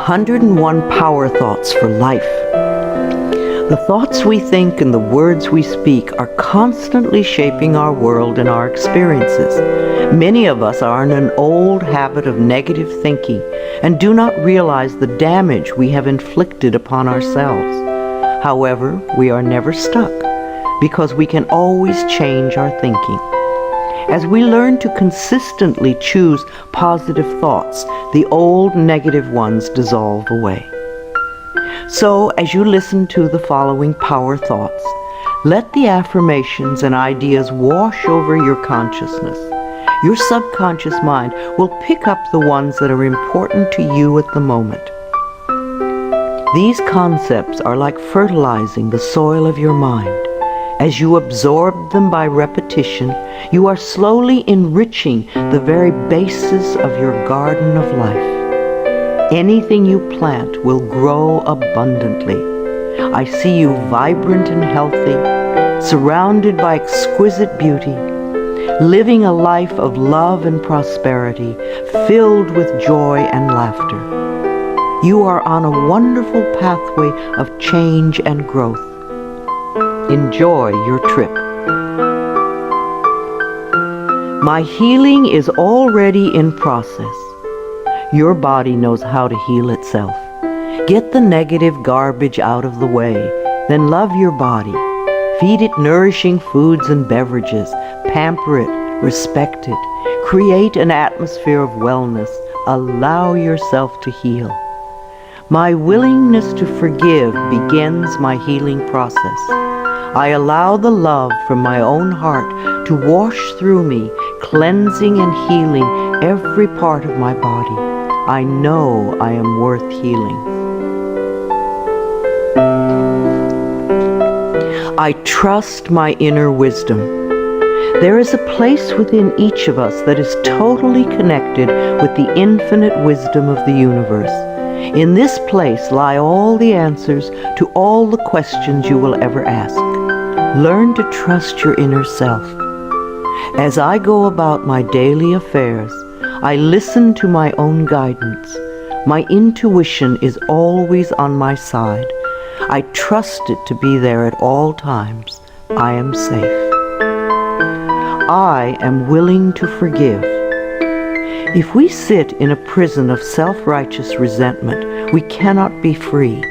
101 Power Thoughts for Life. The thoughts we think and the words we speak are constantly shaping our world and our experiences. Many of us are in an old habit of negative thinking and do not realize the damage we have inflicted upon ourselves. However, we are never stuck because we can always change our thinking. As we learn to consistently choose positive thoughts, the old negative ones dissolve away. So, as you listen to the following power thoughts, let the affirmations and ideas wash over your consciousness. Your subconscious mind will pick up the ones that are important to you at the moment. These concepts are like fertilizing the soil of your mind. As you absorb them by repetition, you are slowly enriching the very basis of your garden of life. Anything you plant will grow abundantly. I see you vibrant and healthy, surrounded by exquisite beauty, living a life of love and prosperity, filled with joy and laughter. You are on a wonderful pathway of change and growth. Enjoy your trip. My healing is already in process. Your body knows how to heal itself. Get the negative garbage out of the way, then love your body. Feed it nourishing foods and beverages. Pamper it, respect it. Create an atmosphere of wellness. Allow yourself to heal. My willingness to forgive begins my healing process. I allow the love from my own heart to wash through me, cleansing and healing every part of my body. I know I am worth healing. I trust my inner wisdom. There is a place within each of us that is totally connected with the infinite wisdom of the universe. In this place lie all the answers to all the questions you will ever ask. Learn to trust your inner self. As I go about my daily affairs, I listen to my own guidance. My intuition is always on my side. I trust it to be there at all times. I am safe. I am willing to forgive. If we sit in a prison of self-righteous resentment, we cannot be free.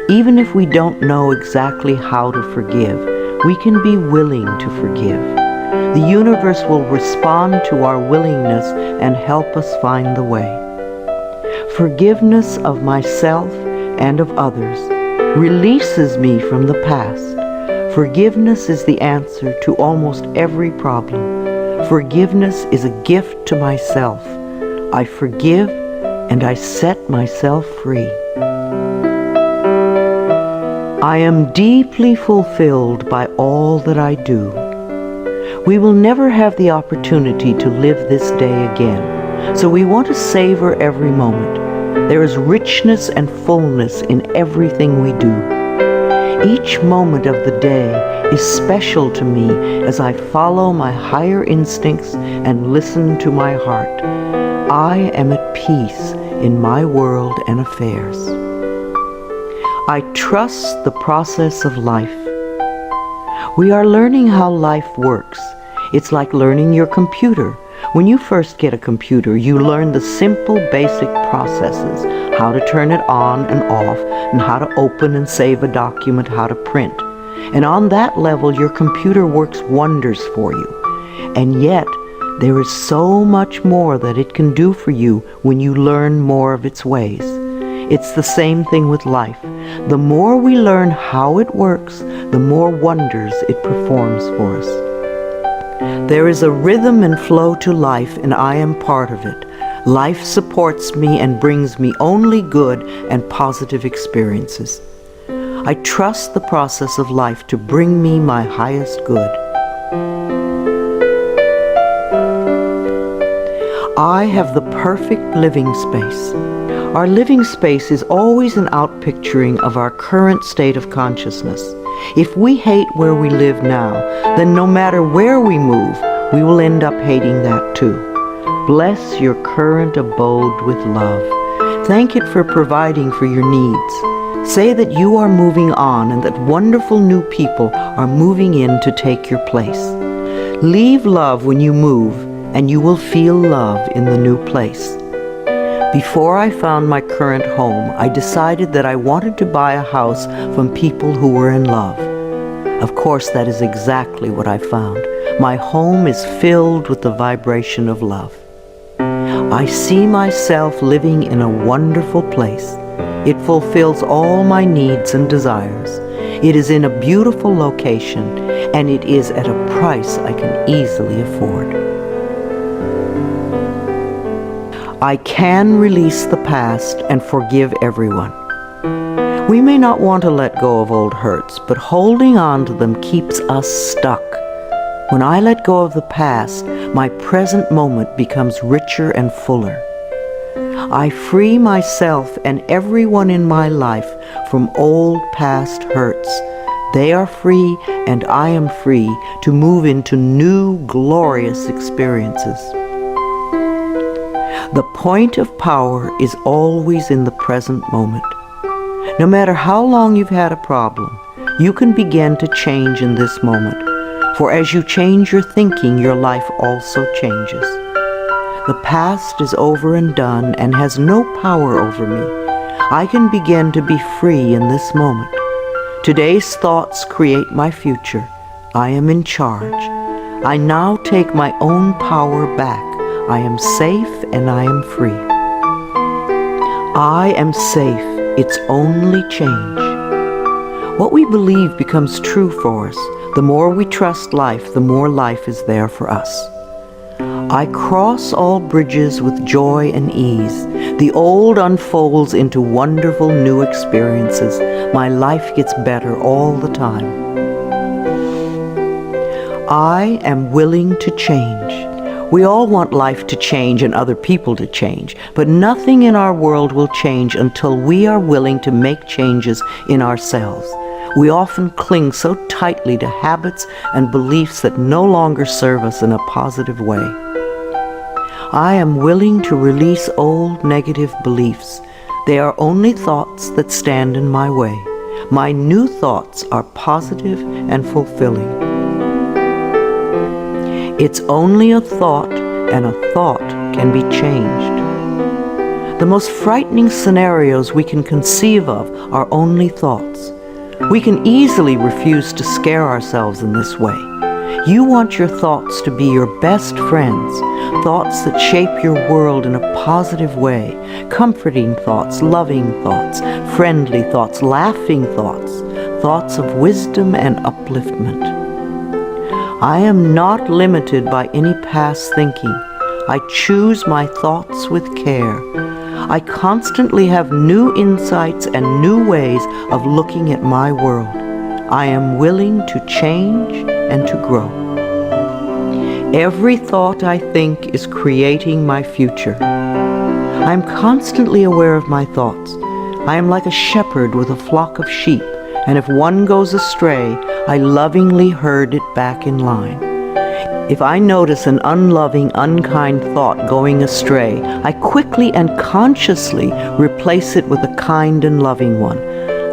Even if we don't know exactly how to forgive, we can be willing to forgive. The universe will respond to our willingness and help us find the way. Forgiveness of myself and of others releases me from the past. Forgiveness is the answer to almost every problem. Forgiveness is a gift to myself. I forgive and I set myself free. I am deeply fulfilled by all that I do. We will never have the opportunity to live this day again, so we want to savor every moment. There is richness and fullness in everything we do. Each moment of the day is special to me as I follow my higher instincts and listen to my heart. I am at peace in my world and affairs. I trust the process of life. We are learning how life works. It's like learning your computer. When you first get a computer, you learn the simple, basic processes, how to turn it on and off, and how to open and save a document, how to print. And on that level, your computer works wonders for you. And yet, there is so much more that it can do for you when you learn more of its ways. It's the same thing with life. The more we learn how it works, the more wonders it performs for us. There is a rhythm and flow to life, and I am part of it. Life supports me and brings me only good and positive experiences. I trust the process of life to bring me my highest good. I have the perfect living space. Our living space is always an outpicturing of our current state of consciousness. If we hate where we live now, then no matter where we move, we will end up hating that too. Bless your current abode with love. Thank it for providing for your needs. Say that you are moving on and that wonderful new people are moving in to take your place. Leave love when you move, and you will feel love in the new place. Before I found my current home, I decided that I wanted to buy a house from people who were in love. Of course, that is exactly what I found. My home is filled with the vibration of love. I see myself living in a wonderful place. It fulfills all my needs and desires. It is in a beautiful location, and it is at a price I can easily afford. I can release the past and forgive everyone. We may not want to let go of old hurts, but holding on to them keeps us stuck. When I let go of the past, my present moment becomes richer and fuller. I free myself and everyone in my life from old past hurts. They are free and I am free to move into new, glorious experiences. The point of power is always in the present moment. No matter how long you've had a problem, you can begin to change in this moment. For as you change your thinking, your life also changes. The past is over and done and has no power over me. I can begin to be free in this moment. Today's thoughts create my future. I am in charge. I now take my own power back. I am safe and I am free. I am safe. It's only change. What we believe becomes true for us. The more we trust life, the more life is there for us. I cross all bridges with joy and ease. The old unfolds into wonderful new experiences. My life gets better all the time. I am willing to change. We all want life to change and other people to change, but nothing in our world will change until we are willing to make changes in ourselves. We often cling so tightly to habits and beliefs that no longer serve us in a positive way. I am willing to release old negative beliefs. They are only thoughts that stand in my way. My new thoughts are positive and fulfilling. It's only a thought, and a thought can be changed. The most frightening scenarios we can conceive of are only thoughts. We can easily refuse to scare ourselves in this way. You want your thoughts to be your best friends, thoughts that shape your world in a positive way, comforting thoughts, loving thoughts, friendly thoughts, laughing thoughts, thoughts of wisdom and upliftment. I am not limited by any past thinking. I choose my thoughts with care. I constantly have new insights and new ways of looking at my world. I am willing to change and to grow. Every thought I think is creating my future. I am constantly aware of my thoughts. I am like a shepherd with a flock of sheep, and if one goes astray, I lovingly herd it back in line. If I notice an unloving, unkind thought going astray, I quickly and consciously replace it with a kind and loving one.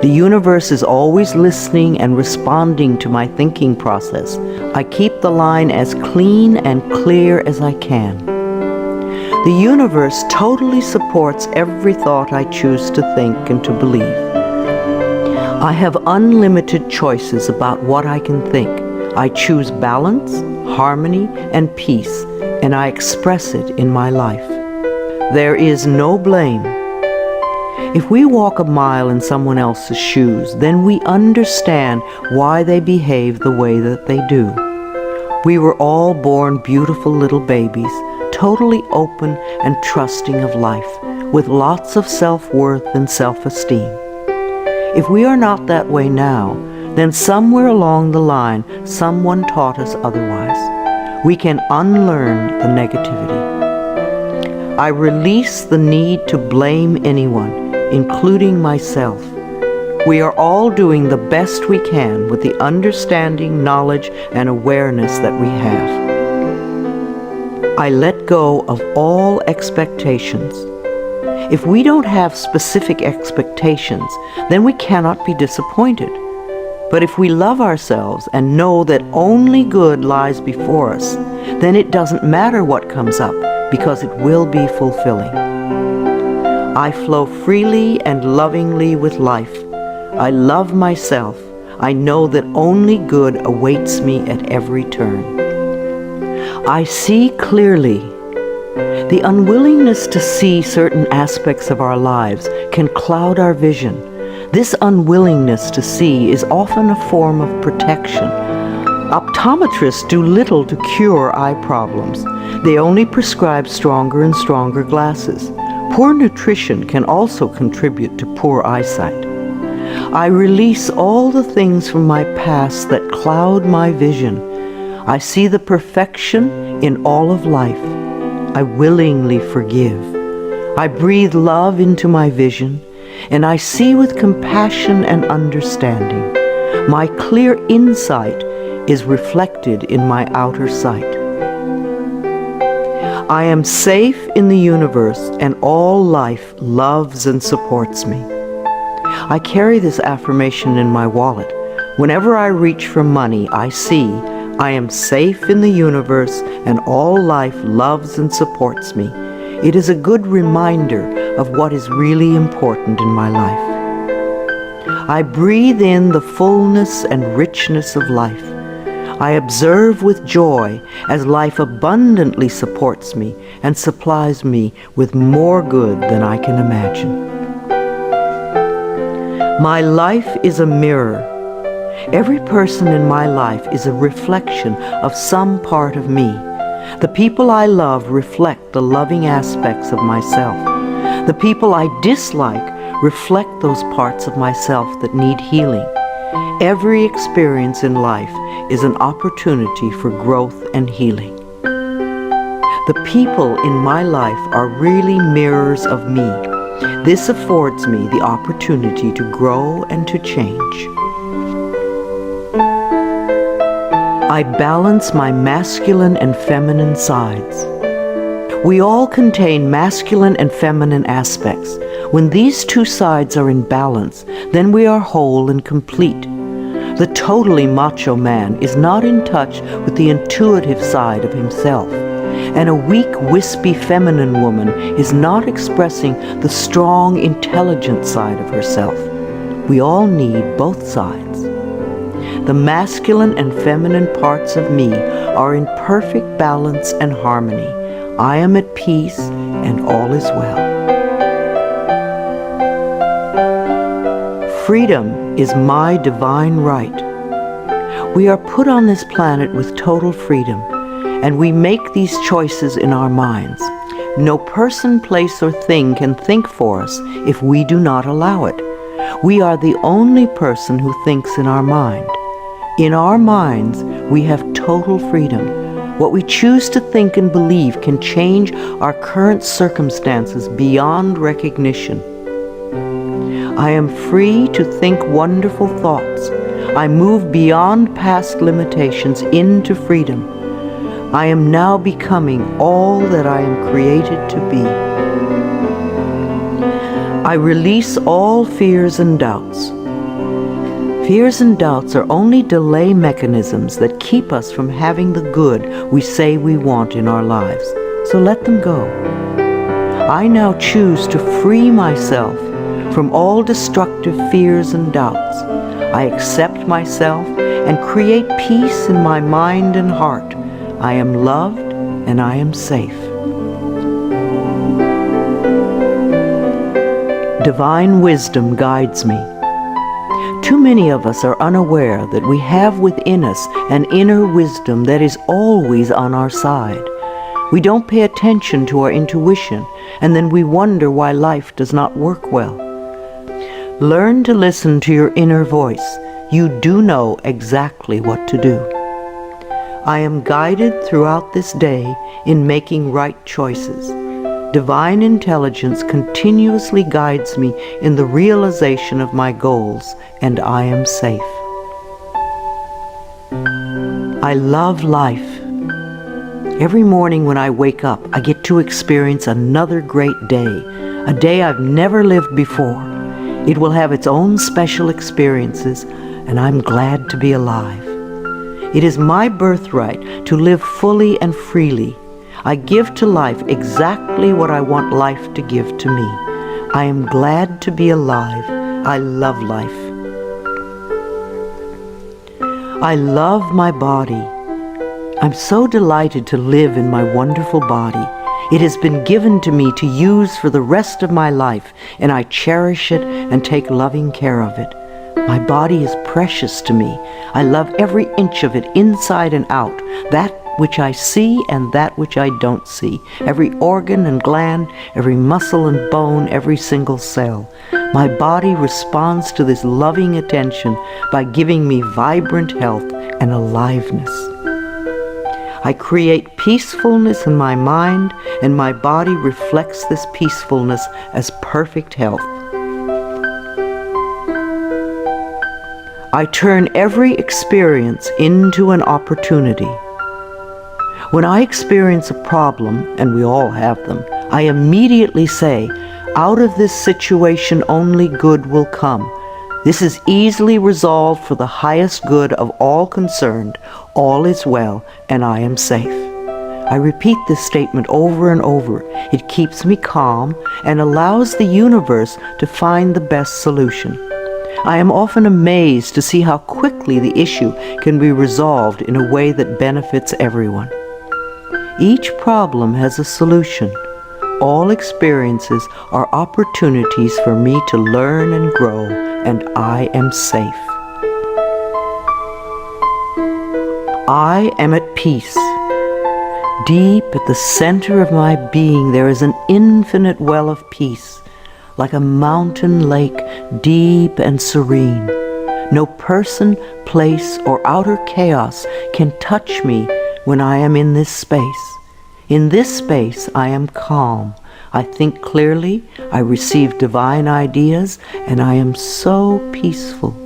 The universe is always listening and responding to my thinking process. I keep the line as clean and clear as I can. The universe totally supports every thought I choose to think and to believe. I have unlimited choices about what I can think. I choose balance, harmony, and peace, and I express it in my life. There is no blame. If we walk a mile in someone else's shoes, then we understand why they behave the way that they do. We were all born beautiful little babies, totally open and trusting of life, with lots of self-worth and self-esteem. If we are not that way now, then somewhere along the line, someone taught us otherwise. We can unlearn the negativity. I release the need to blame anyone, including myself. We are all doing the best we can with the understanding, knowledge, and awareness that we have. I let go of all expectations. If we don't have specific expectations, then we cannot be disappointed. But if we love ourselves and know that only good lies before us, then it doesn't matter what comes up, because it will be fulfilling. I flow freely and lovingly with life. I love myself. I know that only good awaits me at every turn. I see clearly. The unwillingness to see certain aspects of our lives can cloud our vision. This unwillingness to see is often a form of protection. Optometrists do little to cure eye problems. They only prescribe stronger and stronger glasses. Poor nutrition can also contribute to poor eyesight. I release all the things from my past that cloud my vision. I see the perfection in all of life. I willingly forgive. I breathe love into my vision, and I see with compassion and understanding. My clear insight is reflected in my outer sight. I am safe in the universe, and all life loves and supports me. I carry this affirmation in my wallet. Whenever I reach for money, I see I am safe in the universe, and all life loves and supports me. It is a good reminder of what is really important in my life. I breathe in the fullness and richness of life. I observe with joy as life abundantly supports me and supplies me with more good than I can imagine. My life is a mirror. Every person in my life is a reflection of some part of me. The people I love reflect the loving aspects of myself. The people I dislike reflect those parts of myself that need healing. Every experience in life is an opportunity for growth and healing. The people in my life are really mirrors of me. This affords me the opportunity to grow and to change. I balance my masculine and feminine sides. We all contain masculine and feminine aspects. When these two sides are in balance, then we are whole and complete. The totally macho man is not in touch with the intuitive side of himself, and a weak, wispy feminine woman is not expressing the strong, intelligent side of herself. We all need both sides. The masculine and feminine parts of me are in perfect balance and harmony. I am at peace, and all is well. Freedom is my divine right. We are put on this planet with total freedom, and we make these choices in our minds. No person, place, or thing can think for us if we do not allow it. We are the only person who thinks in our mind. In our minds, we have total freedom. What we choose to think and believe can change our current circumstances beyond recognition. I am free to think wonderful thoughts. I move beyond past limitations into freedom. I am now becoming all that I am created to be. I release all fears and doubts. Fears and doubts are only delay mechanisms that keep us from having the good we say we want in our lives. So let them go. I now choose to free myself from all destructive fears and doubts. I accept myself and create peace in my mind and heart. I am loved and I am safe. Divine wisdom guides me. Too many of us are unaware that we have within us an inner wisdom that is always on our side. We don't pay attention to our intuition, and then we wonder why life does not work well. Learn to listen to your inner voice. You do know exactly what to do. I am guided throughout this day in making right choices. Divine intelligence continuously guides me in the realization of my goals, and I am safe. I love life. Every morning when I wake up, I get to experience another great day. a day I've never lived before. It will have its own special experiences, and I'm glad to be alive. It is my birthright to live fully and freely. I give to life exactly what I want life to give to me. I am glad to be alive. I love life. I love my body. I'm so delighted to live in my wonderful body. It has been given to me to use for the rest of my life, and I cherish it and take loving care of it. My body is precious to me. I love every inch of it, inside and out, that which I see and that which I don't see, every organ and gland, every muscle and bone, every single cell. My body responds to this loving attention by giving me vibrant health and aliveness. I create peacefulness in my mind, and my body reflects this peacefulness as perfect health. I turn every experience into an opportunity. When I experience a problem, and we all have them, I immediately say, out of this situation only good will come. This is easily resolved for the highest good of all concerned. All is well, and I am safe. I repeat this statement over and over. It keeps me calm and allows the universe to find the best solution. I am often amazed to see how quickly the issue can be resolved in a way that benefits everyone. Each problem has a solution. All experiences are opportunities for me to learn and grow, and I am safe. I am at peace. Deep at the center of my being there is an infinite well of peace, like a mountain lake, deep and serene. No person, place, or outer chaos can touch me when I am in this space. In this space I am calm. I think clearly, I receive divine ideas, and I am so peaceful.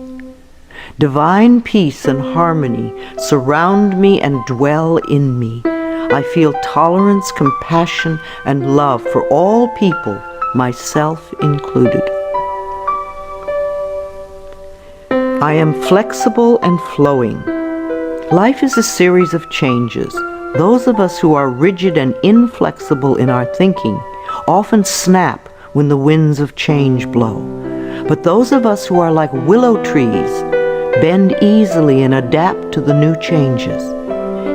Divine peace and harmony surround me and dwell in me. I feel tolerance, compassion, and love for all people, myself included. I am flexible and flowing. Life is a series of changes. Those of us who are rigid and inflexible in our thinking often snap when the winds of change blow. But those of us who are like willow trees bend easily and adapt to the new changes.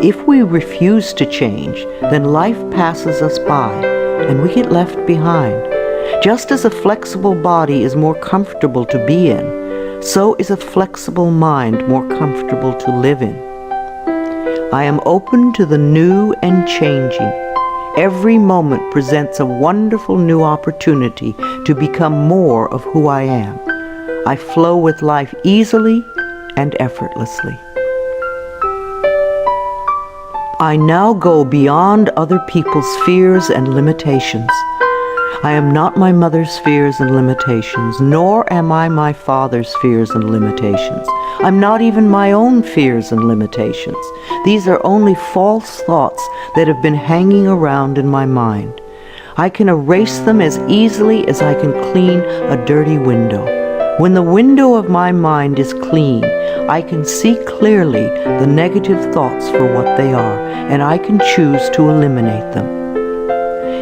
If we refuse to change, then life passes us by and we get left behind. Just as a flexible body is more comfortable to be in, so is a flexible mind more comfortable to live in. I am open to the new and changing. Every moment presents a wonderful new opportunity to become more of who I am. I flow with life easily and effortlessly. I now go beyond other people's fears and limitations. I am not my mother's fears and limitations, nor am I my father's fears and limitations. I'm not even my own fears and limitations. These are only false thoughts that have been hanging around in my mind. I can erase them as easily as I can clean a dirty window. When the window of my mind is clean, I can see clearly the negative thoughts for what they are, and I can choose to eliminate them.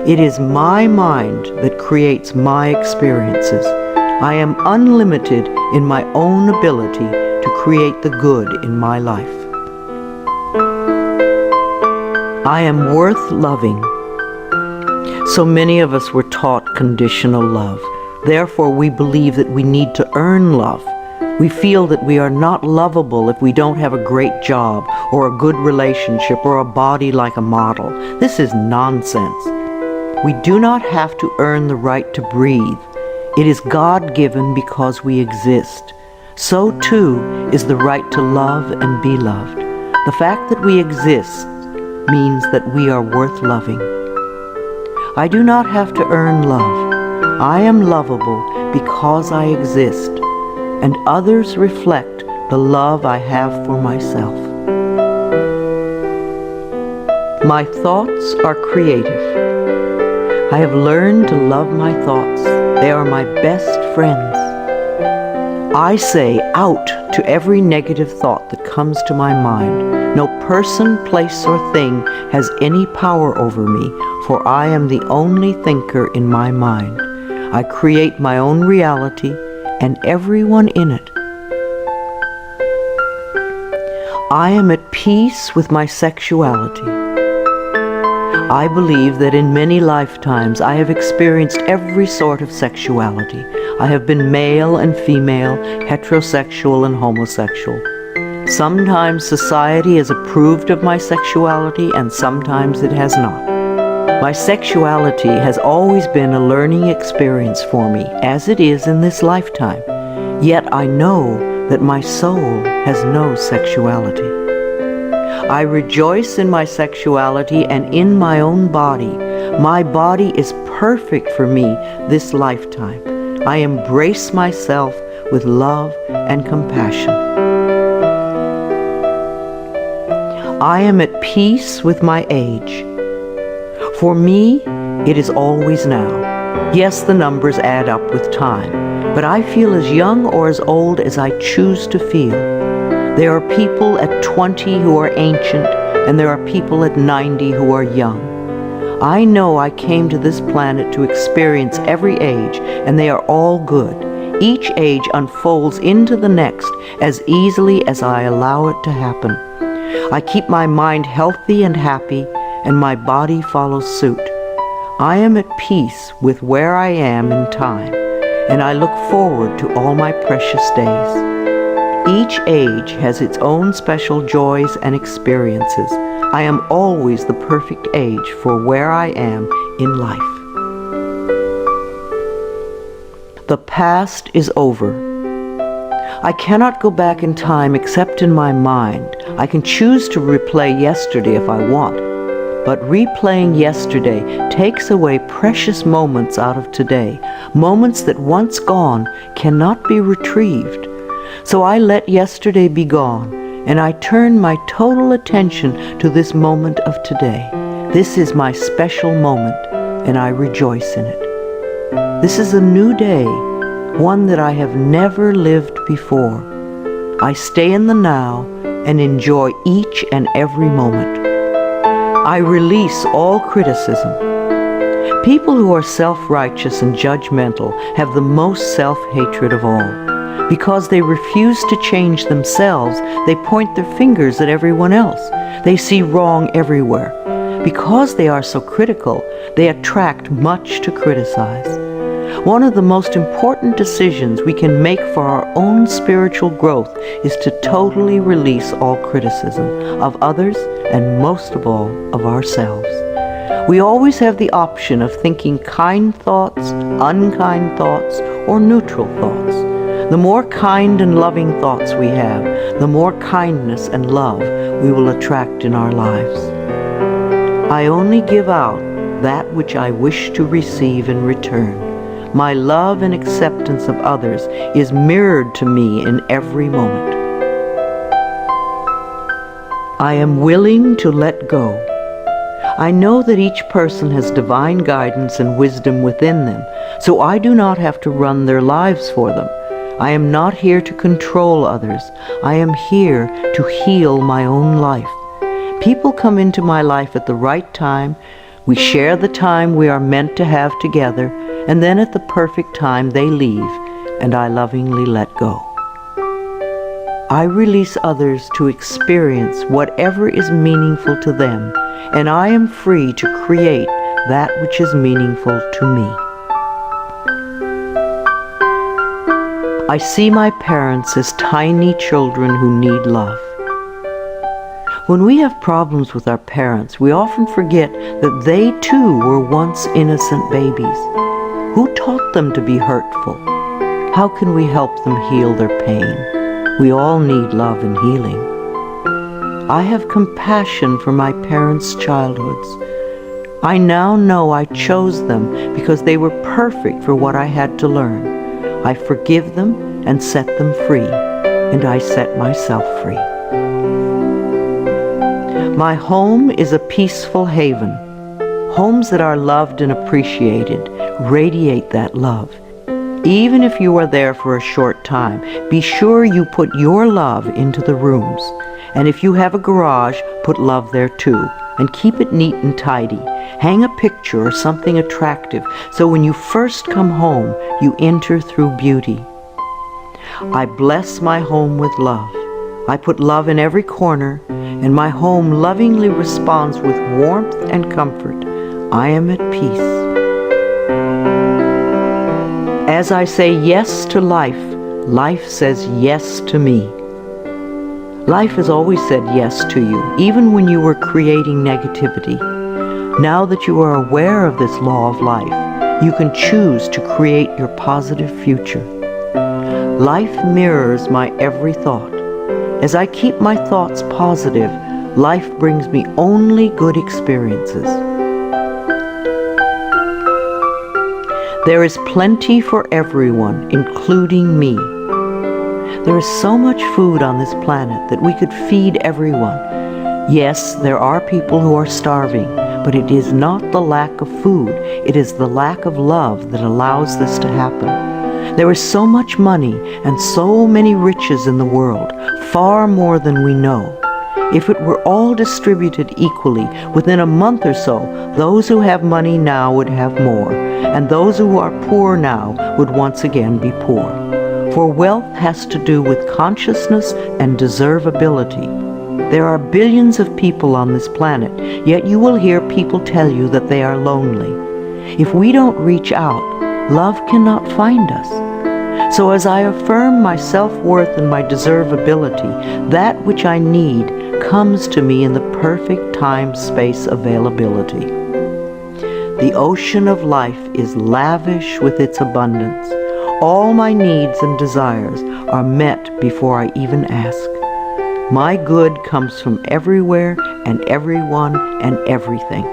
It is my mind that creates my experiences. I am unlimited in my own ability to create the good in my life. I am worth loving. So many of us were taught conditional love. Therefore, we believe that we need to earn love. We feel that we are not lovable if we don't have a great job or a good relationship or a body like a model. This is nonsense. We do not have to earn the right to breathe. It is God-given because we exist. So too is the right to love and be loved. The fact that we exist means that we are worth loving. I do not have to earn love. I am lovable because I exist, and others reflect the love I have for myself. My thoughts are creative. I have learned to love my thoughts. They are my best friends. I say out to every negative thought that comes to my mind. No person, place, or thing has any power over me, for I am the only thinker in my mind. I create my own reality and everyone in it. I am at peace with my sexuality. I believe that in many lifetimes I have experienced every sort of sexuality. I have been male and female, heterosexual and homosexual. Sometimes society has approved of my sexuality and sometimes it has not. My sexuality has always been a learning experience for me, as it is in this lifetime. Yet I know that my soul has no sexuality. I rejoice in my sexuality and in my own body. My body is perfect for me this lifetime. I embrace myself with love and compassion. I am at peace with my age. For me, it is always now. Yes, the numbers add up with time, but I feel as young or as old as I choose to feel. There are people at 20 who are ancient, and there are people at 90 who are young. I know I came to this planet to experience every age, and they are all good. Each age unfolds into the next as easily as I allow it to happen. I keep my mind healthy and happy, and my body follows suit. I am at peace with where I am in time, and I look forward to all my precious days. Each age has its own special joys and experiences. I am always the perfect age for where I am in life. The past is over. I cannot go back in time except in my mind. I can choose to replay yesterday if I want, but replaying yesterday takes away precious moments out of today, moments that once gone cannot be retrieved. So I let yesterday be gone, and I turn my total attention to this moment of today. This is my special moment, and I rejoice in it. This is a new day, one that I have never lived before. I stay in the now and enjoy each and every moment. I release all criticism. People who are self-righteous and judgmental have the most self-hatred of all. Because they refuse to change themselves, they point their fingers at everyone else. They see wrong everywhere. Because they are so critical, they attract much to criticize. One of the most important decisions we can make for our own spiritual growth is to totally release all criticism of others and most of all of ourselves. We always have the option of thinking kind thoughts, unkind thoughts, or neutral thoughts. The more kind and loving thoughts we have, the more kindness and love we will attract in our lives. I only give out that which I wish to receive in return. My love and acceptance of others is mirrored to me in every moment. I am willing to let go. I know that each person has divine guidance and wisdom within them, so I do not have to run their lives for them. I am not here to control others. I am here to heal my own life. People come into my life at the right time. We share the time we are meant to have together, and then at the perfect time they leave, and I lovingly let go. I release others to experience whatever is meaningful to them, and I am free to create that which is meaningful to me. I see my parents as tiny children who need love. When we have problems with our parents, we often forget that they too were once innocent babies. Who taught them to be hurtful? How can we help them heal their pain? We all need love and healing. I have compassion for my parents' childhoods. I now know I chose them because they were perfect for what I had to learn. I forgive them and set them free, and I set myself free. My home is a peaceful haven. Homes that are loved and appreciated radiate that love. Even if you are there for a short time, be sure you put your love into the rooms. And if you have a garage, put love there too. And keep it neat and tidy. Hang a picture or something attractive so when you first come home, you enter through beauty. I bless my home with love. I put love in every corner, and my home lovingly responds with warmth and comfort. I am at peace. As I say yes to life, life says yes to me. Life has always said yes to you, even when you were creating negativity. Now that you are aware of this law of life, you can choose to create your positive future. Life mirrors my every thought. As I keep my thoughts positive, life brings me only good experiences. There is plenty for everyone, including me. There is so much food on this planet that we could feed everyone. Yes, there are people who are starving, but it is not the lack of food, it is the lack of love that allows this to happen. There is so much money and so many riches in the world, far more than we know. If it were all distributed equally, within a month or so, those who have money now would have more, and those who are poor now would once again be poor. For wealth has to do with consciousness and deservability. There are billions of people on this planet, yet you will hear people tell you that they are lonely. If we don't reach out, love cannot find us. So as I affirm my self-worth and my deservability, that which I need comes to me in the perfect time-space availability. The ocean of life is lavish with its abundance. All my needs and desires are met before I even ask. My good comes from everywhere and everyone and everything.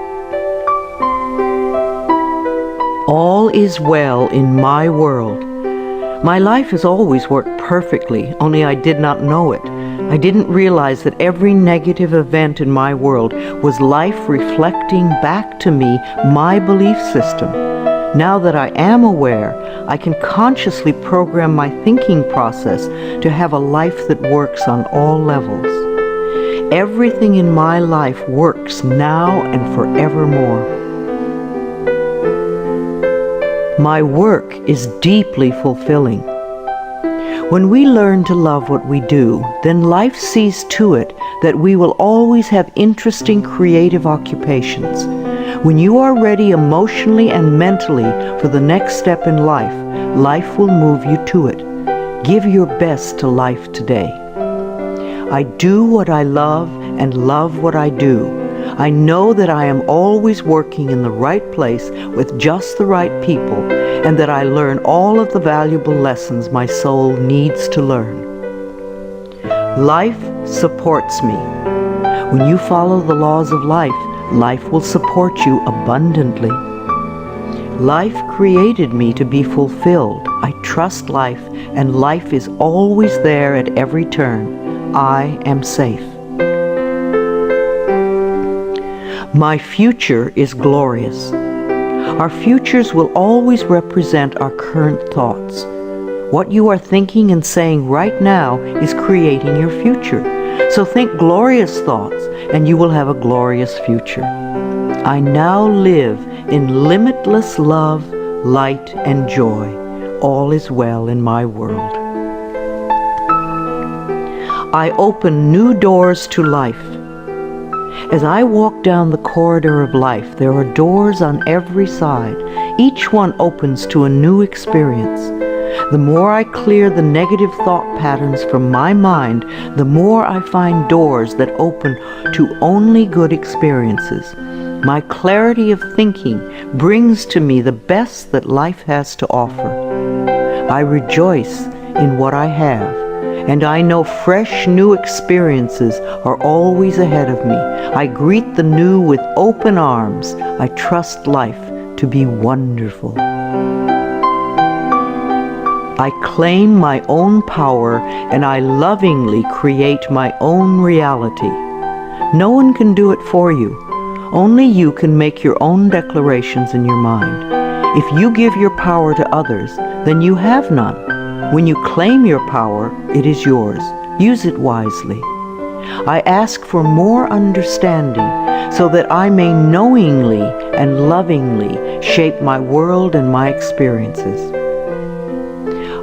All is well in my world. My life has always worked perfectly, only I did not know it. I didn't realize that every negative event in my world was life reflecting back to me my belief system. Now that I am aware, I can consciously program my thinking process to have a life that works on all levels. Everything in my life works now and forevermore. My work is deeply fulfilling. When we learn to love what we do, then life sees to it that we will always have interesting creative occupations. When you are ready emotionally and mentally for the next step in life, life will move you to it. Give your best to life today. I do what I love and love what I do. I know that I am always working in the right place with just the right people, and that I learn all of the valuable lessons my soul needs to learn. Life supports me. When you follow the laws of life, life will support you abundantly. Life created me to be fulfilled. I trust life, and life is always there at every turn. I am safe. My future is glorious. Our futures will always represent our current thoughts. What you are thinking and saying right now is creating your future. So think glorious thoughts, and you will have a glorious future. I now live in limitless love, light, and joy. All is well in my world. I open new doors to life. As I walk down the corridor of life, there are doors on every side. Each one opens to a new experience. The more I clear the negative thought patterns from my mind, the more I find doors that open to only good experiences. My clarity of thinking brings to me the best that life has to offer. I rejoice in what I have, and I know fresh new experiences are always ahead of me. I greet the new with open arms. I trust life to be wonderful. I claim my own power, and I lovingly create my own reality. No one can do it for you. Only you can make your own declarations in your mind. If you give your power to others, then you have none. When you claim your power, it is yours. Use it wisely. I ask for more understanding so that I may knowingly and lovingly shape my world and my experiences.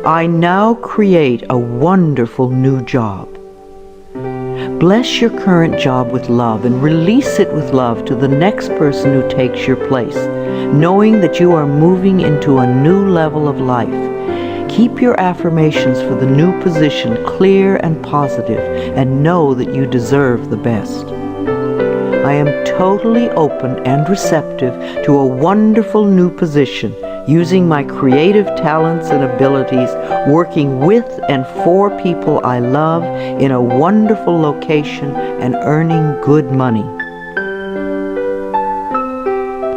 I now create a wonderful new job. Bless your current job with love and release it with love to the next person who takes your place, knowing that you are moving into a new level of life. Keep your affirmations for the new position clear and positive, and know that you deserve the best. I am totally open and receptive to a wonderful new position, using my creative talents and abilities, working with and for people I love in a wonderful location and earning good money.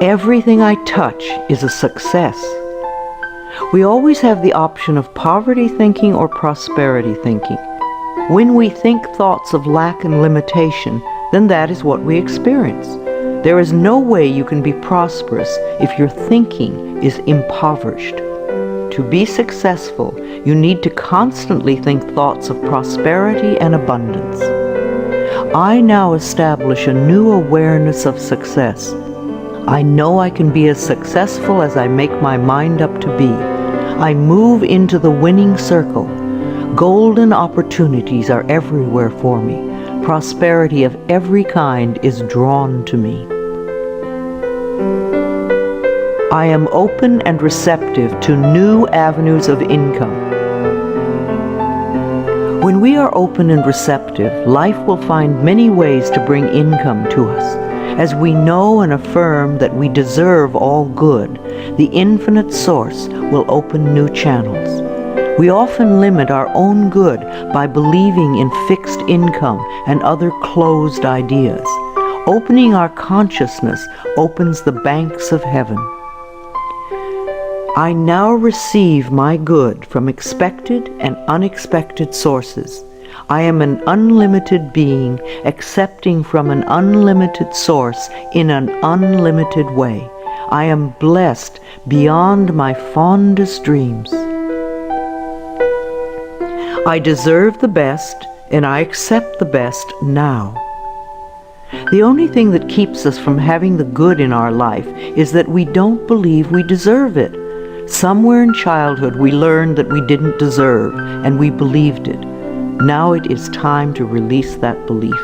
Everything I touch is a success. We always have the option of poverty thinking or prosperity thinking. When we think thoughts of lack and limitation, then that is what we experience. There is no way you can be prosperous if your thinking is impoverished. To be successful, you need to constantly think thoughts of prosperity and abundance. I now establish a new awareness of success. I know I can be as successful as I make my mind up to be. I move into the winning circle. Golden opportunities are everywhere for me. Prosperity of every kind is drawn to me. I am open and receptive to new avenues of income. When we are open and receptive, life will find many ways to bring income to us. As we know and affirm that we deserve all good, the infinite source will open new channels. We often limit our own good by believing in fixed income and other closed ideas. Opening our consciousness opens the banks of heaven. I now receive my good from expected and unexpected sources. I am an unlimited being, accepting from an unlimited source in an unlimited way. I am blessed beyond my fondest dreams. I deserve the best, and I accept the best now. The only thing that keeps us from having the good in our life is that we don't believe we deserve it. Somewhere in childhood we learned that we didn't deserve, and we believed it. Now it is time to release that belief.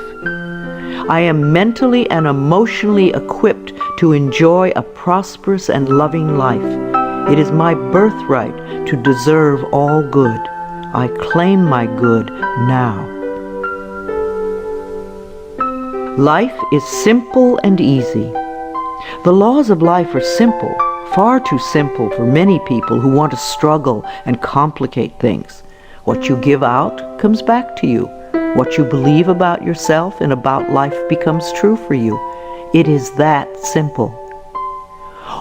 I am mentally and emotionally equipped to enjoy a prosperous and loving life. It is my birthright to deserve all good. I claim my good now. Life is simple and easy. The laws of life are simple, far too simple for many people who want to struggle and complicate things. What you give out comes back to you. What you believe about yourself and about life becomes true for you. It is that simple.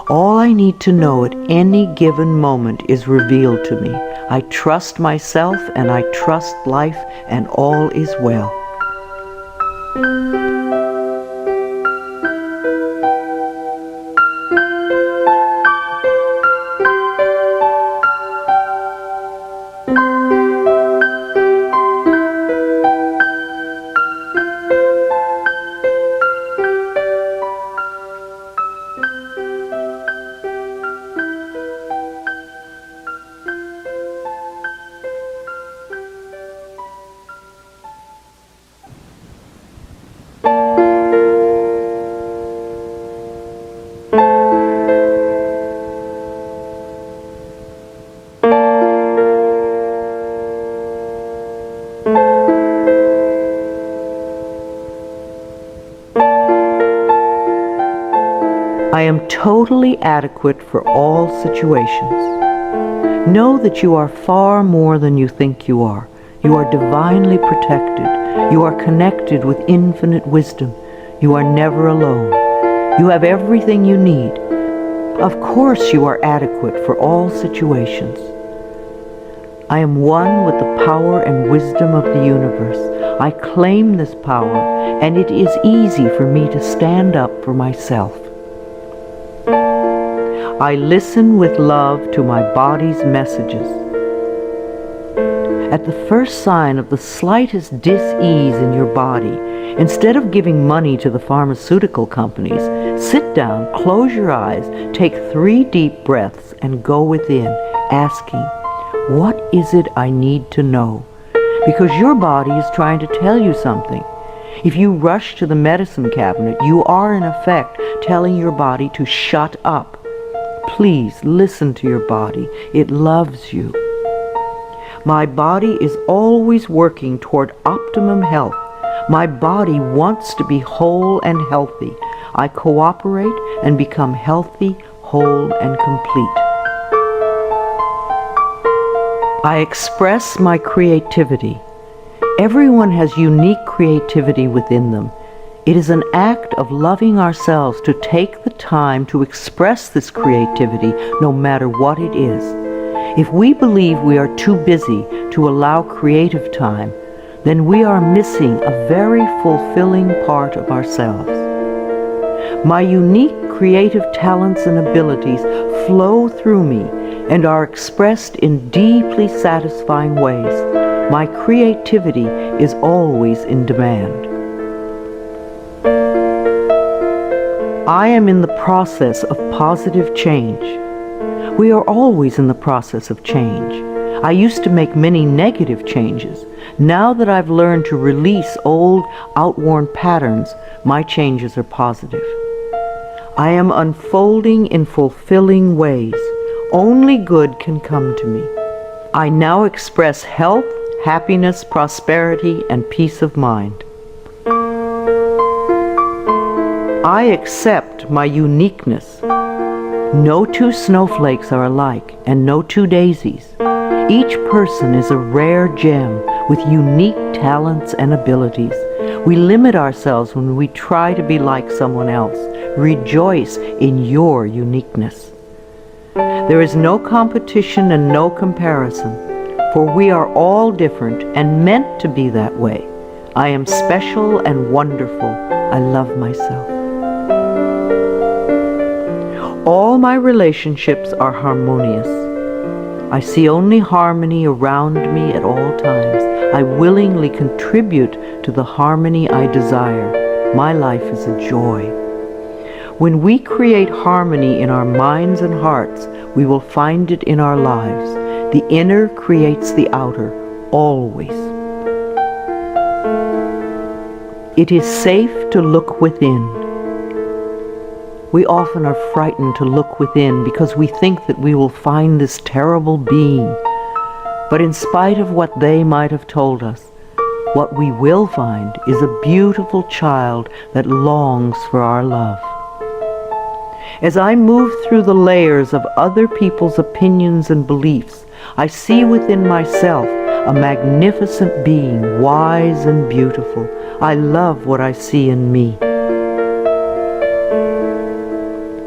All I need to know at any given moment is revealed to me. I trust myself and I trust life, and all is well. I am totally adequate for all situations. Know that you are far more than you think you are. You are divinely protected. You are connected with infinite wisdom. You are never alone. You have everything you need. Of course you are adequate for all situations. I am one with the power and wisdom of the universe. I claim this power, and it is easy for me to stand up for myself. I listen with love to my body's messages. At the first sign of the slightest dis-ease in your body, instead of giving money to the pharmaceutical companies, sit down, close your eyes, take 3 deep breaths, and go within, asking, what is it I need to know? Because your body is trying to tell you something. If you rush to the medicine cabinet, you are in effect telling your body to shut up. Please listen to your body. It loves you. My body is always working toward optimum health. My body wants to be whole and healthy. I cooperate and become healthy, whole, and complete. I express my creativity. Everyone has unique creativity within them. It is an act of loving ourselves to take the time to express this creativity, no matter what it is. If we believe we are too busy to allow creative time, then we are missing a very fulfilling part of ourselves. My unique creative talents and abilities flow through me and are expressed in deeply satisfying ways. My creativity is always in demand. I am in the process of positive change. We are always in the process of change. I used to make many negative changes. Now that I've learned to release old, outworn patterns, my changes are positive. I am unfolding in fulfilling ways. Only good can come to me. I now express health, happiness, prosperity, and peace of mind. I accept my uniqueness. No 2 snowflakes are alike, and no 2 daisies. Each person is a rare gem with unique talents and abilities. We limit ourselves when we try to be like someone else. Rejoice in your uniqueness. There is no competition and no comparison, for we are all different and meant to be that way. I am special and wonderful. I love myself. All my relationships are harmonious. I see only harmony around me at all times. I willingly contribute to the harmony I desire. My life is a joy. When we create harmony in our minds and hearts, we will find it in our lives. The inner creates the outer, always. It is safe to look within. We often are frightened to look within because we think that we will find this terrible being. But in spite of what they might have told us, what we will find is a beautiful child that longs for our love. As I move through the layers of other people's opinions and beliefs, I see within myself a magnificent being, wise and beautiful. I love what I see in me.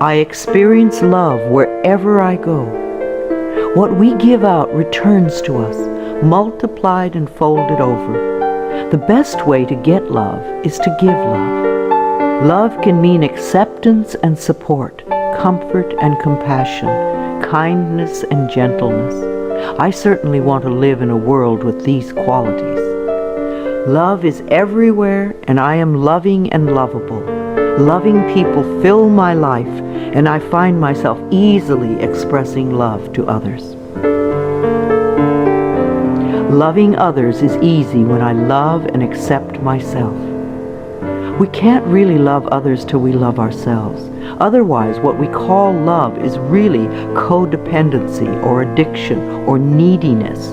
I experience love wherever I go. What we give out returns to us, multiplied and folded over. The best way to get love is to give love. Love can mean acceptance and support, comfort and compassion, kindness and gentleness. I certainly want to live in a world with these qualities. Love is everywhere, and I am loving and lovable. Loving people fill my life, and I find myself easily expressing love to others. Loving others is easy when I love and accept myself. We can't really love others till we love ourselves. Otherwise, what we call love is really codependency or addiction or neediness.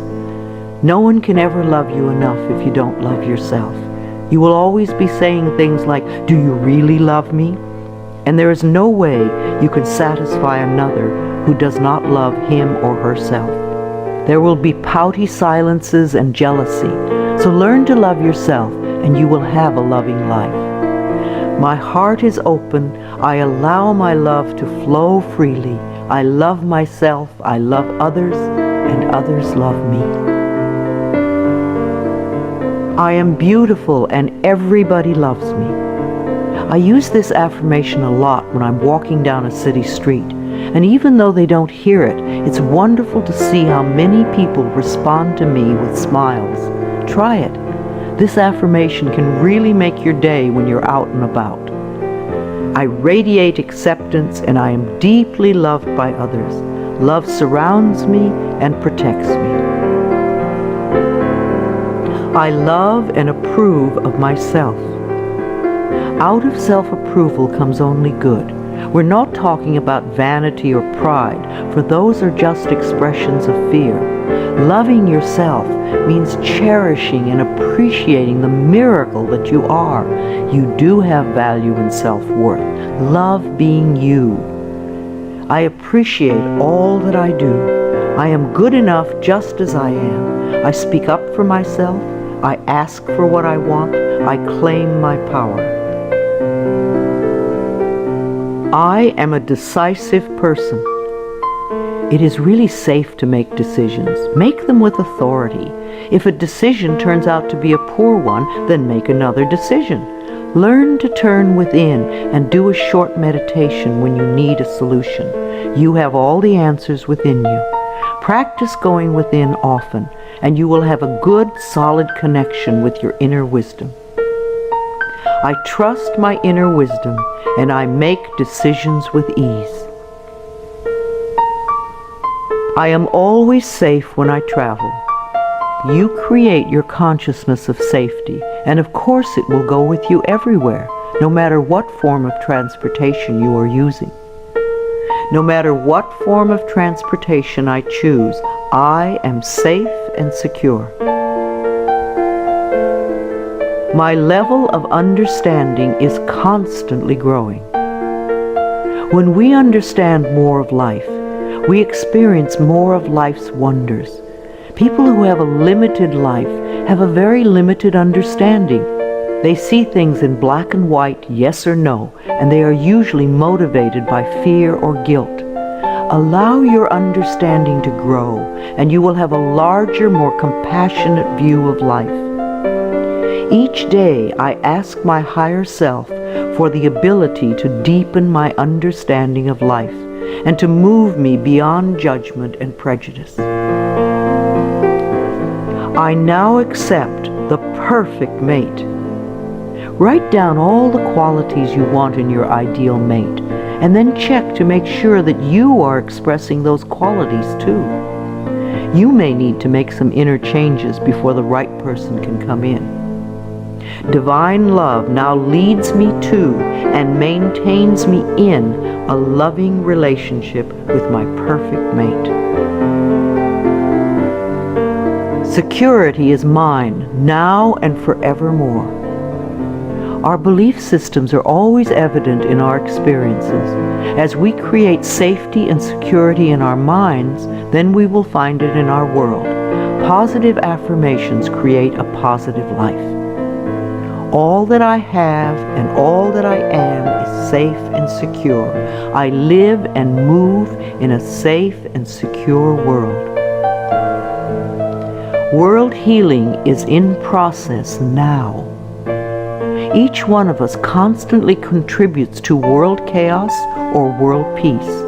No one can ever love you enough if you don't love yourself. You will always be saying things like, "Do you really love me?" And there is no way you can satisfy another who does not love him or herself. There will be pouty silences and jealousy. So learn to love yourself, and you will have a loving life. My heart is open. I allow my love to flow freely. I love myself, I love others, and others love me. I am beautiful and everybody loves me. I use this affirmation a lot when I'm walking down a city street, and even though they don't hear it, it's wonderful to see how many people respond to me with smiles. Try it. This affirmation can really make your day when you're out and about. I radiate acceptance and I am deeply loved by others. Love surrounds me and protects me. I love and approve of myself. Out of self-approval comes only good. We're not talking about vanity or pride, for those are just expressions of fear. Loving yourself means cherishing and appreciating the miracle that you are. You do have value and self-worth. Love being you. I appreciate all that I do. I am good enough just as I am. I speak up for myself. I ask for what I want. I claim my power. I am a decisive person. It is really safe to make decisions. Make them with authority. If a decision turns out to be a poor one, then make another decision. Learn to turn within and do a short meditation when you need a solution. You have all the answers within you. Practice going within often, and you will have a good, solid connection with your inner wisdom. I trust my inner wisdom, and I make decisions with ease. I am always safe when I travel. You create your consciousness of safety, and of course it will go with you everywhere, no matter what form of transportation you are using. No matter what form of transportation I choose, I am safe and secure. My level of understanding is constantly growing. When we understand more of life, we experience more of life's wonders. People who have a limited life have a very limited understanding. They see things in black and white, yes or no, and they are usually motivated by fear or guilt. Allow your understanding to grow, and you will have a larger, more compassionate view of life. Each day I ask my higher self for the ability to deepen my understanding of life and to move me beyond judgment and prejudice. I now accept the perfect mate. Write down all the qualities you want in your ideal mate, and then check to make sure that you are expressing those qualities too. You may need to make some inner changes before the right person can come in. Divine love now leads me to and maintains me in a loving relationship with my perfect mate. Security is mine now and forevermore. Our belief systems are always evident in our experiences. As we create safety and security in our minds, then we will find it in our world. Positive affirmations create a positive life. All that I have and all that I am is safe and secure. I live and move in a safe and secure world. World healing is in process now. Each one of us constantly contributes to world chaos or world peace.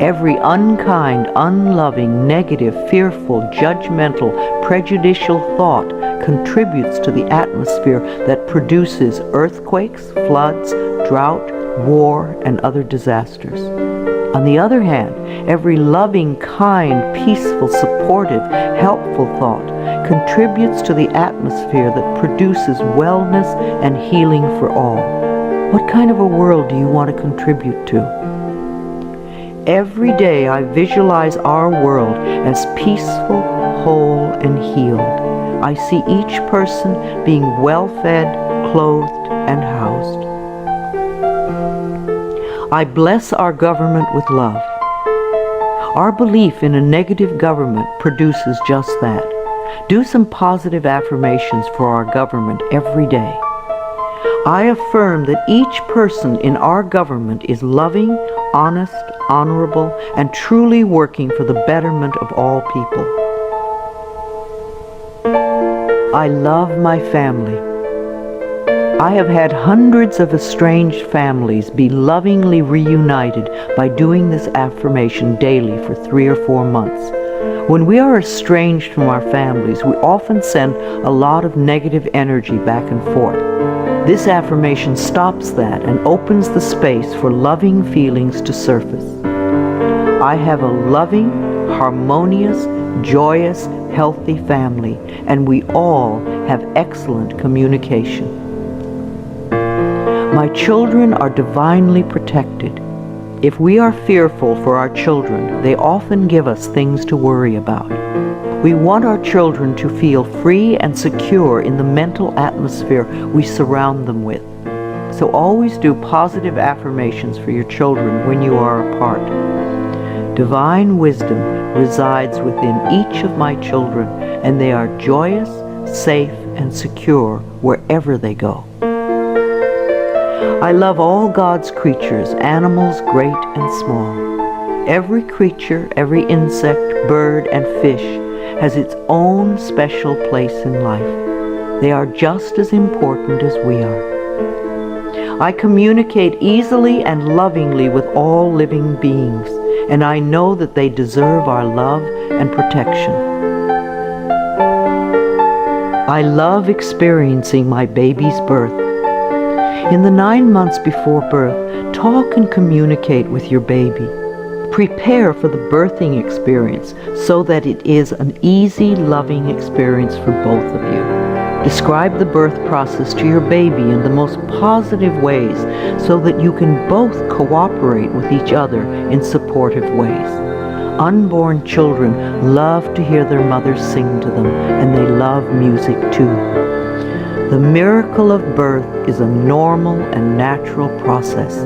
Every unkind, unloving, negative, fearful, judgmental, prejudicial thought contributes to the atmosphere that produces earthquakes, floods, drought, war, and other disasters. On the other hand, every loving, kind, peaceful, supportive, helpful thought contributes to the atmosphere that produces wellness and healing for all. What kind of a world do you want to contribute to? Every day I visualize our world as peaceful, whole, and healed. I see each person being well-fed, clothed, and housed. I bless our government with love. Our belief in a negative government produces just that. Do some positive affirmations for our government every day. I affirm that each person in our government is loving, honest, honorable, and truly working for the betterment of all people. I love my family. I have had hundreds of estranged families be lovingly reunited by doing this affirmation daily for 3 or 4 months. When we are estranged from our families, we often send a lot of negative energy back and forth. This affirmation stops that and opens the space for loving feelings to surface. I have a loving, harmonious, joyous, healthy family, and we all have excellent communication. My children are divinely protected. If we are fearful for our children, they often give us things to worry about. We want our children to feel free and secure in the mental atmosphere we surround them with. So always do positive affirmations for your children when you are apart. Divine wisdom resides within each of my children, and they are joyous, safe, and secure wherever they go. I love all God's creatures, animals great and small. Every creature, every insect, bird, and fish has its own special place in life. They are just as important as we are. I communicate easily and lovingly with all living beings, and I know that they deserve our love and protection. I love experiencing my baby's birth. In the 9 months before birth, talk and communicate with your baby. Prepare for the birthing experience so that it is an easy, loving experience for both of you. Describe the birth process to your baby in the most positive ways so that you can both cooperate with each other in supportive ways. Unborn children love to hear their mothers sing to them, and they love music too. The miracle of birth is a normal and natural process,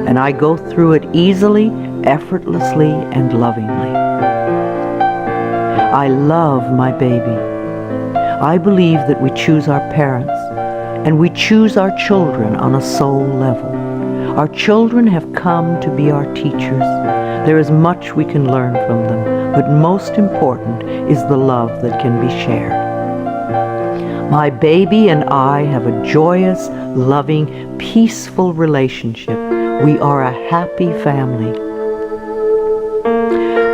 and I go through it easily, effortlessly, and lovingly. I love my baby. I believe that we choose our parents, and we choose our children on a soul level. Our children have come to be our teachers. There is much we can learn from them, but most important is the love that can be shared. My baby and I have a joyous, loving, peaceful relationship. We are a happy family.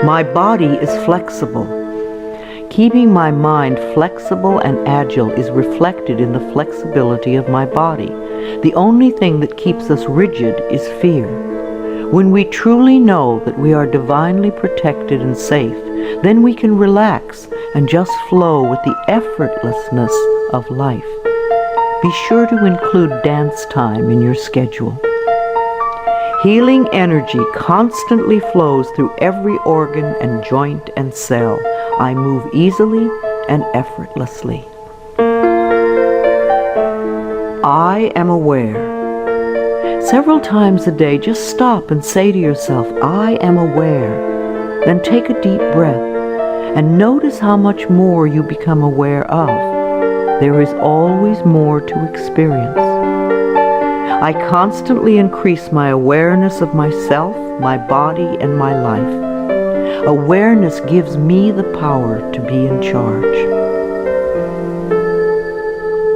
My body is flexible. Keeping my mind flexible and agile is reflected in the flexibility of my body. The only thing that keeps us rigid is fear. When we truly know that we are divinely protected and safe, then we can relax and just flow with the effortlessness of life. Be sure to include dance time in your schedule. Healing energy constantly flows through every organ and joint and cell. I move easily and effortlessly. I am aware. Several times a day, just stop and say to yourself, I am aware. Then take a deep breath and notice how much more you become aware of. There is always more to experience. I constantly increase my awareness of myself, my body, and my life. Awareness gives me the power to be in charge.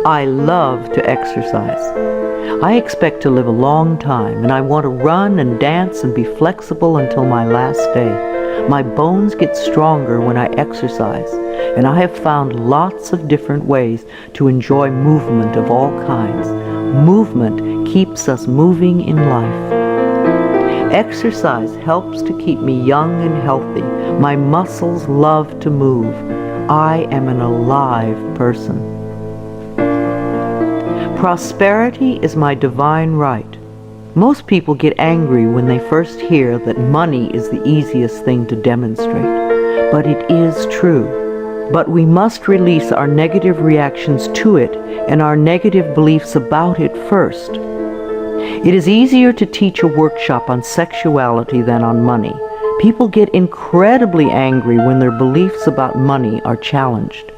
I love to exercise. I expect to live a long time, and I want to run and dance and be flexible until my last day. My bones get stronger when I exercise, and I have found lots of different ways to enjoy movement of all kinds. Movement keeps us moving in life. Exercise helps to keep me young and healthy. My muscles love to move. I am an alive person. Prosperity is my divine right. Most people get angry when they first hear that money is the easiest thing to demonstrate. But it is true. But we must release our negative reactions to it and our negative beliefs about it first. It is easier to teach a workshop on sexuality than on money. People get incredibly angry when their beliefs about money are challenged.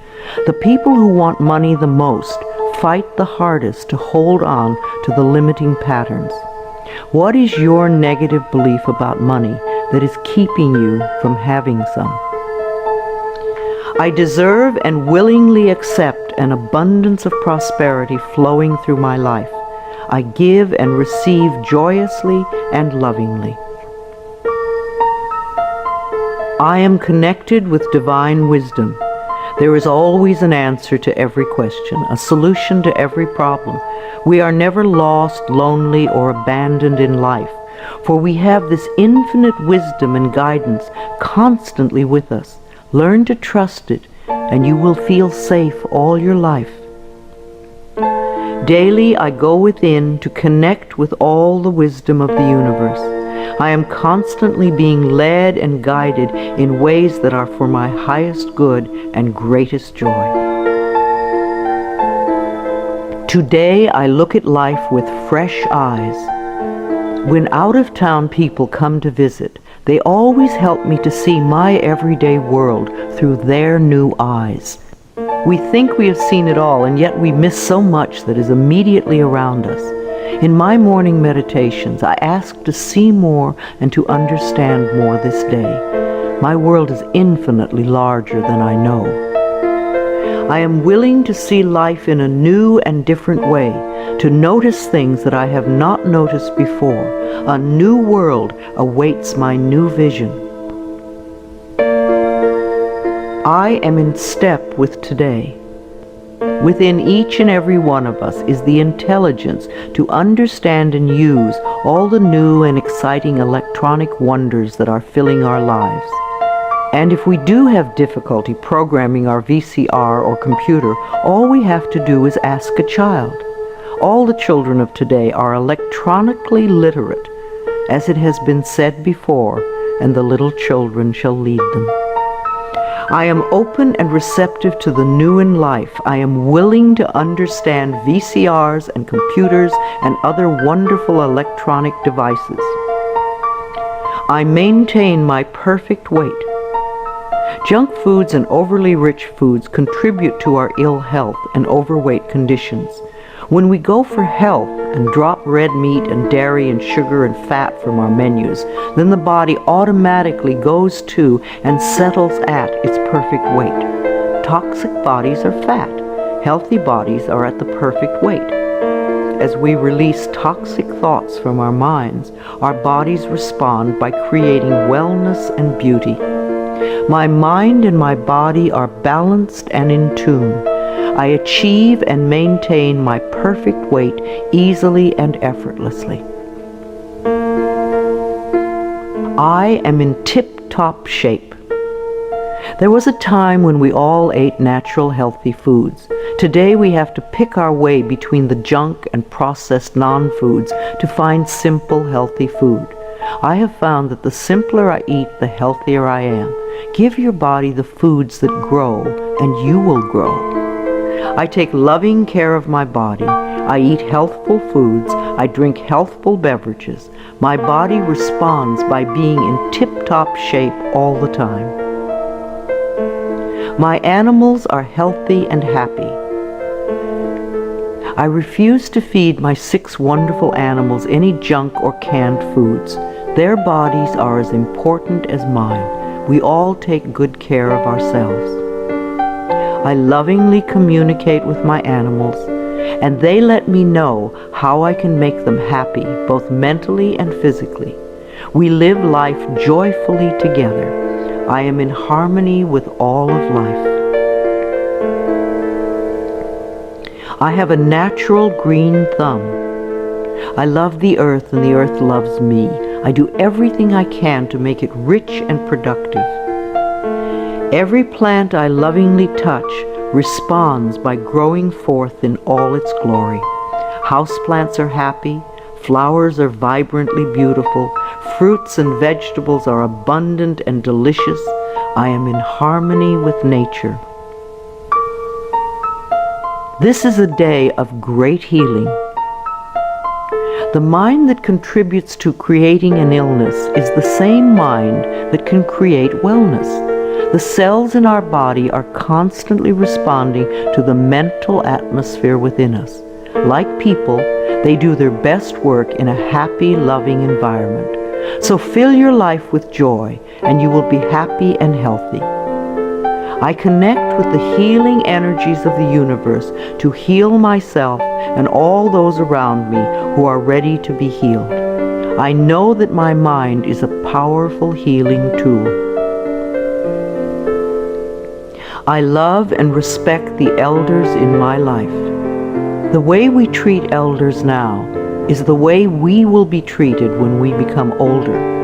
The people who want money the most fight the hardest to hold on to the limiting patterns. What is your negative belief about money that is keeping you from having some? I deserve and willingly accept an abundance of prosperity flowing through my life. I give and receive joyously and lovingly. I am connected with divine wisdom. There is always an answer to every question, a solution to every problem. We are never lost, lonely, or abandoned in life, for we have this infinite wisdom and guidance constantly with us. Learn to trust it, and you will feel safe all your life. Daily I go within to connect with all the wisdom of the universe. I am constantly being led and guided in ways that are for my highest good and greatest joy. Today I look at life with fresh eyes. When out-of-town people come to visit, they always help me to see my everyday world through their new eyes. We think we have seen it all, and yet we miss so much that is immediately around us. In my morning meditations, I ask to see more and to understand more this day. My world is infinitely larger than I know. I am willing to see life in a new and different way, to notice things that I have not noticed before. A new world awaits my new vision. I am in step with today. Within each and every one of us is the intelligence to understand and use all the new and exciting electronic wonders that are filling our lives. And if we do have difficulty programming our VCR or computer, all we have to do is ask a child. All the children of today are electronically literate, as it has been said before, and the little children shall lead them. I am open and receptive to the new in life. I am willing to understand VCRs and computers and other wonderful electronic devices. I maintain my perfect weight. Junk foods and overly rich foods contribute to our ill health and overweight conditions. When we go for health and drop red meat and dairy and sugar and fat from our menus, then the body automatically goes to and settles at its perfect weight. Toxic bodies are fat. Healthy bodies are at the perfect weight. As we release toxic thoughts from our minds, our bodies respond by creating wellness and beauty. My mind and my body are balanced and in tune. I achieve and maintain my perfect weight easily and effortlessly. I am in tip-top shape. There was a time when we all ate natural, healthy foods. Today we have to pick our way between the junk and processed non-foods to find simple, healthy food. I have found that the simpler I eat, the healthier I am. Give your body the foods that grow, and you will grow. I take loving care of my body. I eat healthful foods. I drink healthful beverages. My body responds by being in tip-top shape all the time. My animals are healthy and happy. I refuse to feed my 6 wonderful animals any junk or canned foods. Their bodies are as important as mine. We all take good care of ourselves. I lovingly communicate with my animals, and they let me know how I can make them happy, both mentally and physically. We live life joyfully together. I am in harmony with all of life. I have a natural green thumb. I love the earth, and the earth loves me. I do everything I can to make it rich and productive. Every plant I lovingly touch responds by growing forth in all its glory. Houseplants are happy, flowers are vibrantly beautiful, fruits and vegetables are abundant and delicious. I am in harmony with nature. This is a day of great healing. The mind that contributes to creating an illness is the same mind that can create wellness. The cells in our body are constantly responding to the mental atmosphere within us. Like people, they do their best work in a happy, loving environment. So fill your life with joy, and you will be happy and healthy. I connect with the healing energies of the universe to heal myself and all those around me who are ready to be healed. I know that my mind is a powerful healing tool. I love and respect the elders in my life. The way we treat elders now is the way we will be treated when we become older.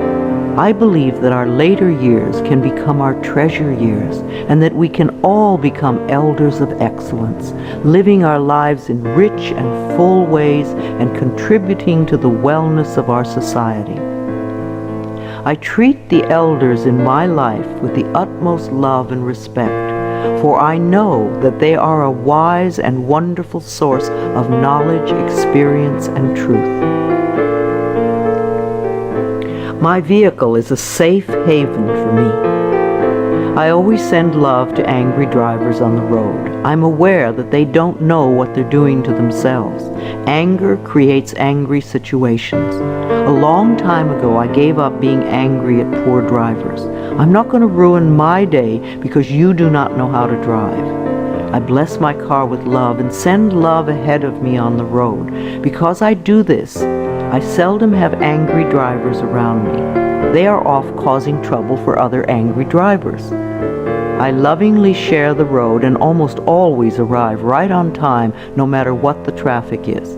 I believe that our later years can become our treasure years, and that we can all become elders of excellence, living our lives in rich and full ways and contributing to the wellness of our society. I treat the elders in my life with the utmost love and respect, for I know that they are a wise and wonderful source of knowledge, experience, and truth. My vehicle is a safe haven for me. I always send love to angry drivers on the road. I'm aware that they don't know what they're doing to themselves. Anger creates angry situations. A long time ago, I gave up being angry at poor drivers. I'm not going to ruin my day because you do not know how to drive. I bless my car with love and send love ahead of me on the road. Because I do this, I seldom have angry drivers around me. They are off causing trouble for other angry drivers. I lovingly share the road and almost always arrive right on time, no matter what the traffic is.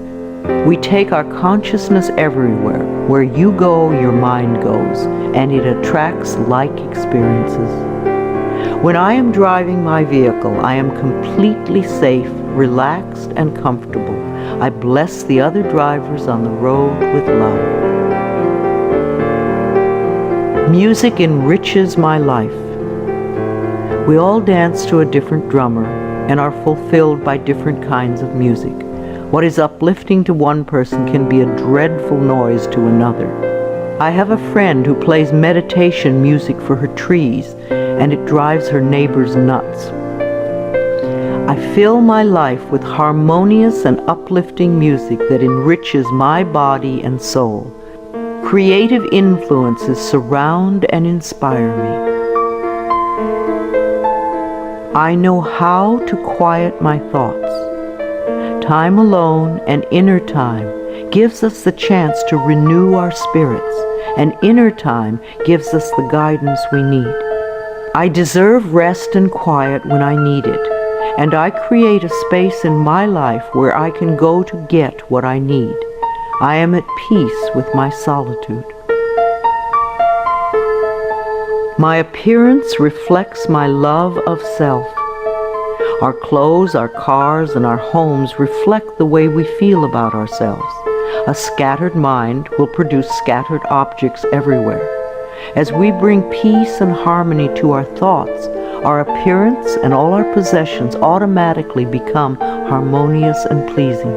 We take our consciousness everywhere. Where you go, your mind goes, and it attracts like experiences. When I am driving my vehicle, I am completely safe, relaxed, and comfortable. I bless the other drivers on the road with love. Music enriches my life. We all dance to a different drummer and are fulfilled by different kinds of music. What is uplifting to one person can be a dreadful noise to another. I have a friend who plays meditation music for her trees, and it drives her neighbors nuts. I fill my life with harmonious and uplifting music that enriches my body and soul. Creative influences surround and inspire me. I know how to quiet my thoughts. Time alone and inner time gives us the chance to renew our spirits, and inner time gives us the guidance we need. I deserve rest and quiet when I need it, and I create a space in my life where I can go to get what I need. I am at peace with my solitude. My appearance reflects my love of self. Our clothes, our cars, and our homes reflect the way we feel about ourselves. A scattered mind will produce scattered objects everywhere. As we bring peace and harmony to our thoughts, our appearance and all our possessions automatically become harmonious and pleasing.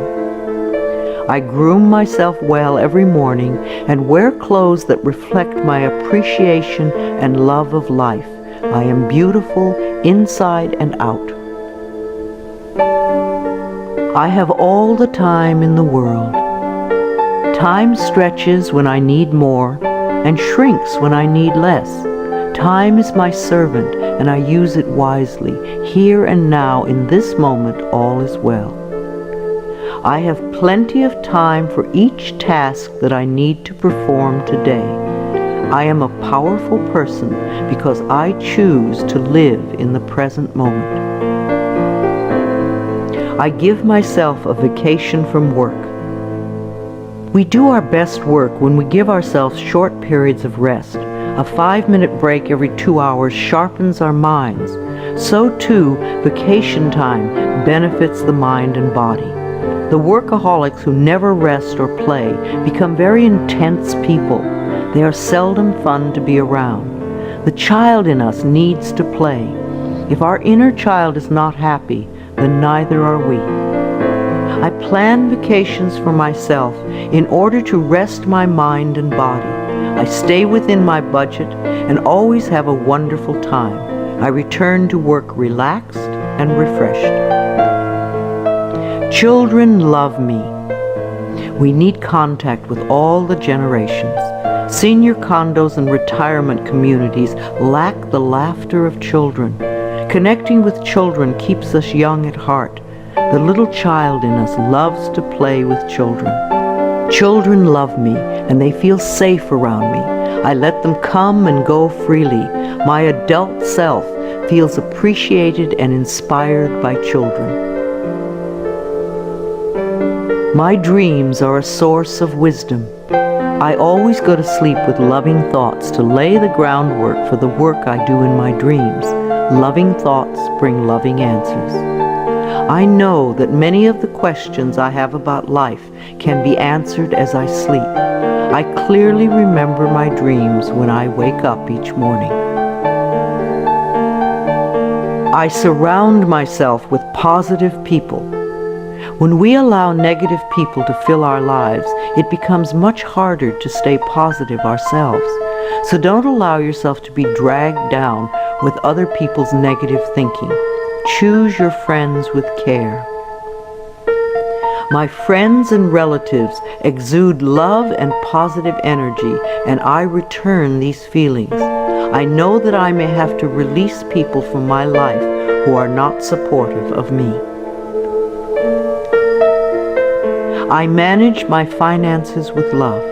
I groom myself well every morning and wear clothes that reflect my appreciation and love of life. I am beautiful inside and out. I have all the time in the world. Time stretches when I need more and shrinks when I need less. Time is my servant, and I use it wisely. Here and now, in this moment, all is well. I have plenty of time for each task that I need to perform today. I am a powerful person because I choose to live in the present moment. I give myself a vacation from work. We do our best work when we give ourselves short periods of rest. A 5-minute break every 2 hours sharpens our minds. So too, vacation time benefits the mind and body. The workaholics who never rest or play become very intense people. They are seldom fun to be around. The child in us needs to play. If our inner child is not happy, then neither are we. I plan vacations for myself in order to rest my mind and body. I stay within my budget and always have a wonderful time. I return to work relaxed and refreshed. Children love me. We need contact with all the generations. Senior condos and retirement communities lack the laughter of children. Connecting with children keeps us young at heart. The little child in us loves to play with children. Children love me, and they feel safe around me. I let them come and go freely. My adult self feels appreciated and inspired by children. My dreams are a source of wisdom. I always go to sleep with loving thoughts to lay the groundwork for the work I do in my dreams. Loving thoughts bring loving answers. I know that many of the questions I have about life can be answered as I sleep. I clearly remember my dreams when I wake up each morning. I surround myself with positive people. When we allow negative people to fill our lives, it becomes much harder to stay positive ourselves. So don't allow yourself to be dragged down with other people's negative thinking. Choose your friends with care. My friends and relatives exude love and positive energy, and I return these feelings. I know that I may have to release people from my life who are not supportive of me. I manage my finances with love.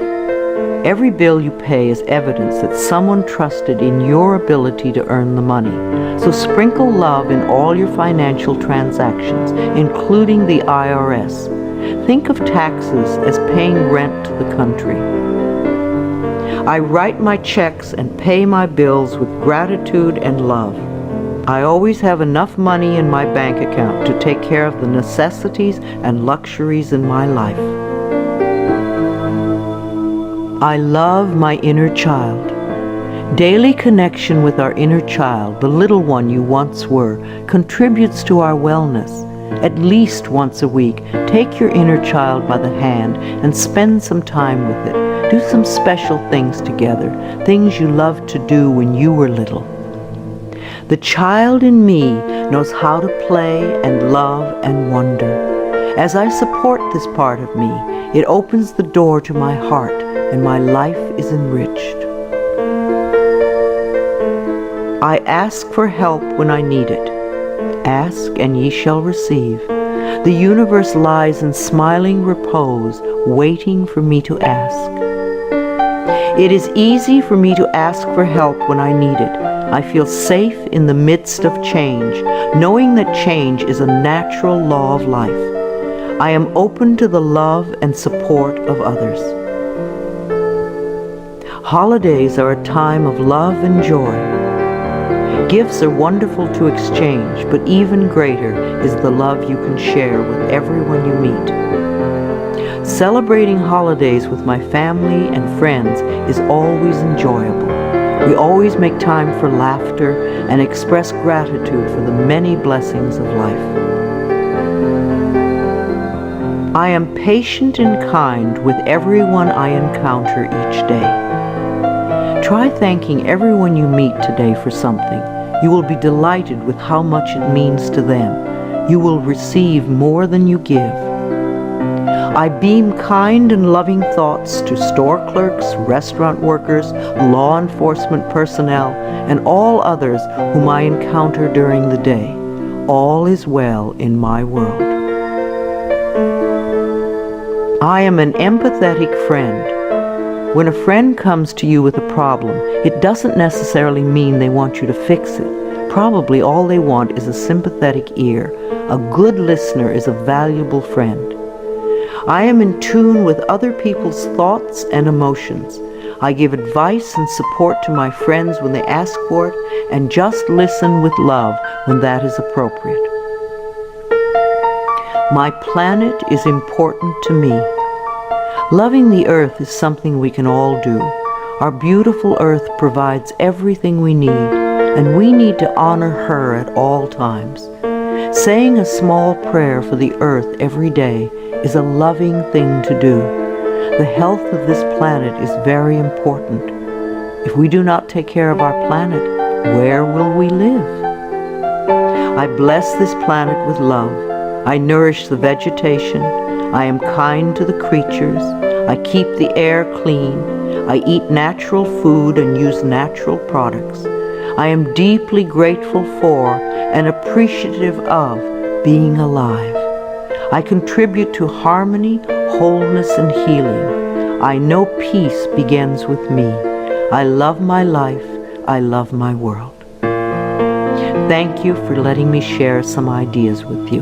Every bill you pay is evidence that someone trusted in your ability to earn the money. So sprinkle love in all your financial transactions, including the IRS. Think of taxes as paying rent to the country. I write my checks and pay my bills with gratitude and love. I always have enough money in my bank account to take care of the necessities and luxuries in my life. I love my inner child. Daily connection with our inner child, the little one you once were, contributes to our wellness. At least once a week, take your inner child by the hand and spend some time with it. Do some special things together, things you loved to do when you were little. The child in me knows how to play and love and wonder. As I support this part of me, it opens the door to my heart, and my life is enriched. I ask for help when I need it. Ask and ye shall receive. The universe lies in smiling repose, waiting for me to ask. It is easy for me to ask for help when I need it. I feel safe in the midst of change, knowing that change is a natural law of life. I am open to the love and support of others. Holidays are a time of love and joy. Gifts are wonderful to exchange, but even greater is the love you can share with everyone you meet. Celebrating holidays with my family and friends is always enjoyable. We always make time for laughter and express gratitude for the many blessings of life. I am patient and kind with everyone I encounter each day. Try thanking everyone you meet today for something. You will be delighted with how much it means to them. You will receive more than you give. I beam kind and loving thoughts to store clerks, restaurant workers, law enforcement personnel, and all others whom I encounter during the day. All is well in my world. I am an empathetic friend. When a friend comes to you with a problem, it doesn't necessarily mean they want you to fix it. Probably all they want is a sympathetic ear. A good listener is a valuable friend. I am in tune with other people's thoughts and emotions. I give advice and support to my friends when they ask for it, and just listen with love when that is appropriate. My planet is important to me. Loving the earth is something we can all do. Our beautiful earth provides everything we need, and we need to honor her at all times. Saying a small prayer for the earth every day is a loving thing to do. The health of this planet is very important. If we do not take care of our planet, where will we live? I bless this planet with love. I nourish the vegetation. I am kind to the creatures. I keep the air clean. I eat natural food and use natural products. I am deeply grateful for and appreciative of being alive. I contribute to harmony, wholeness, and healing. I know peace begins with me. I love my life. I love my world. Thank you for letting me share some ideas with you.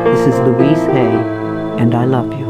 This is Louise Hay, and I love you.